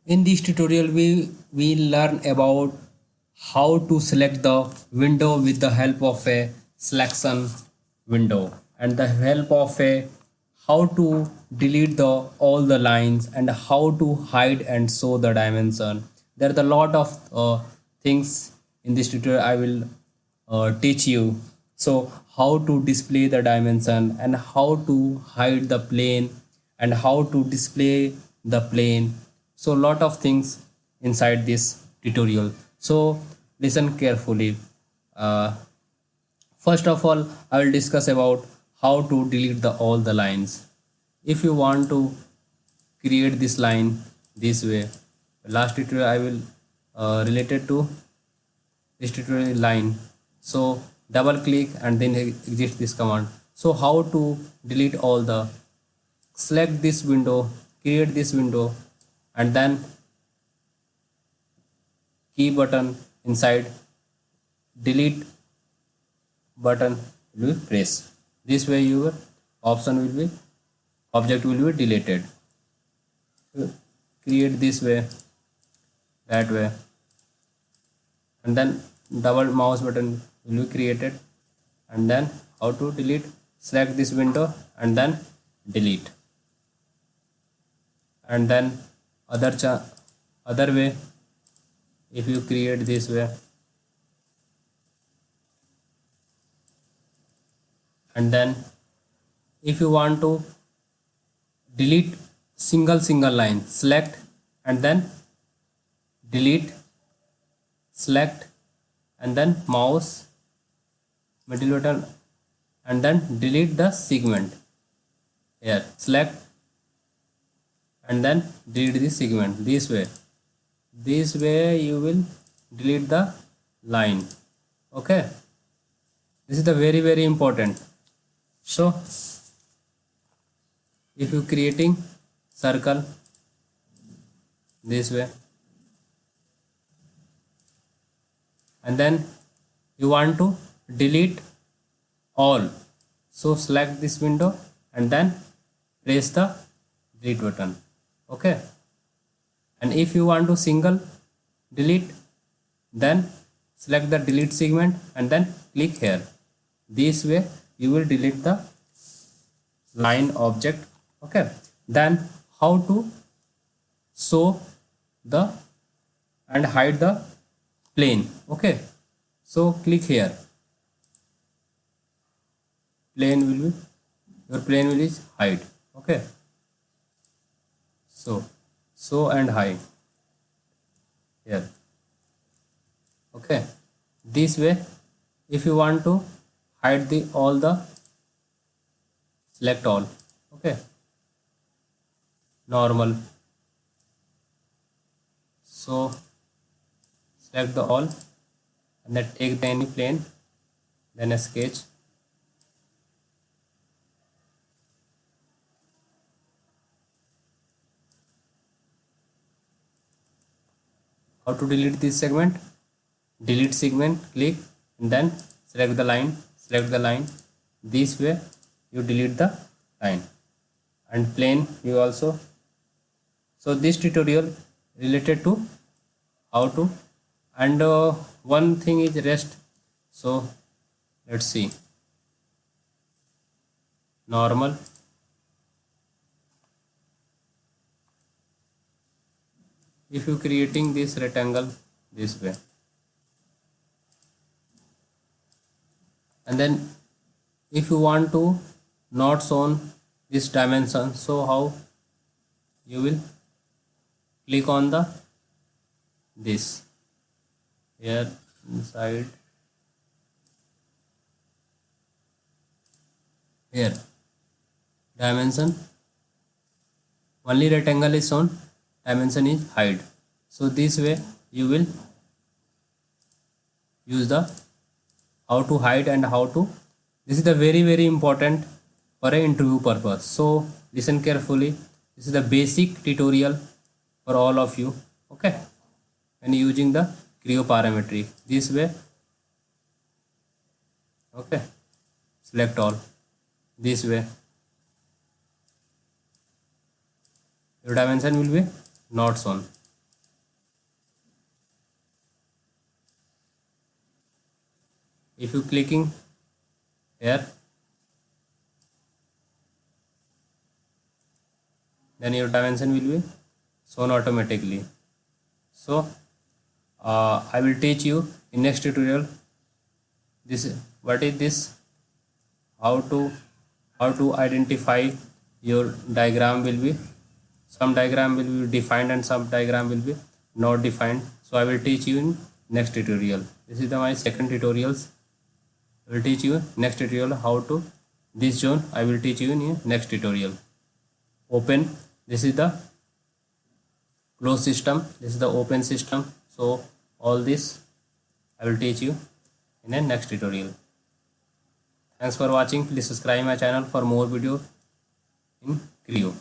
In this tutorial, we will learn about how to select the window with the help of a selection window and the help of a how to delete the all the lines and how to hide and show the dimension. There are a lot of things in this tutorial I will teach you. So how to display the dimension and how to hide the plane and how to display the plane. So lot of things inside this tutorial, so listen carefully. uh, First of all, I will discuss about how to delete the all the lines. If you want to create this line this way, last tutorial I will related to this tutorial line. So double click and then exit this command. So how to delete all the, select this window, create this window, and then key button inside delete button will be pressed. This way your option will be, object will be deleted. Create this way, that way, and then double mouse button will be created. And then how to delete, select this window and then delete. And then other way, if you create this way, and then if you want to delete single line, select and then delete, select and then mouse middle button and then delete the segment. Here select and then delete the segment. This way you will delete the line. Okay, this is the very important. So if you creating circle this way, and then you want to delete all, so select this window and then press the delete button. Okay, and if you want to single delete, then select the delete segment and then click here. This way you will delete the line object. Okay, then how to show the and hide the plane. Okay, so click here, plane will be, your plane will is hide. Okay, so show and hide here. Okay, this way if you want to hide the all the, select all. Okay, normal, so select the all and then take the any plane, then a sketch. How to delete this segment, delete segment, click and then select the line, this way you delete the line. And plane you also. So this tutorial related to how to, and one thing is rest. So let's see, normal, if you creating this rectangle this way, and then if you want to not shown this dimension, so how you will click on the this here inside, here dimension, only rectangle is shown, dimension is hide. So this way you will use the how to hide and how to, this is the very important for a interview purpose. So listen carefully, this is the basic tutorial for all of you. Okay, and using the Creo parametry this way. Okay, select all this way, your dimension will be not shown. if you clicking here, then your dimension will be shown automatically. So I will teach you in next tutorial this, what is this, how to identify your diagram will be, some diagram will be defined and some diagram will be not defined. So I will teach you in next tutorial. This is my second tutorials. I will teach you next tutorial how to this zone. I will teach you in next tutorial. Open, this is the closed system, this is the open system. So all this I will teach you in a next tutorial. Thanks for watching. Please subscribe my channel for more video in Creo.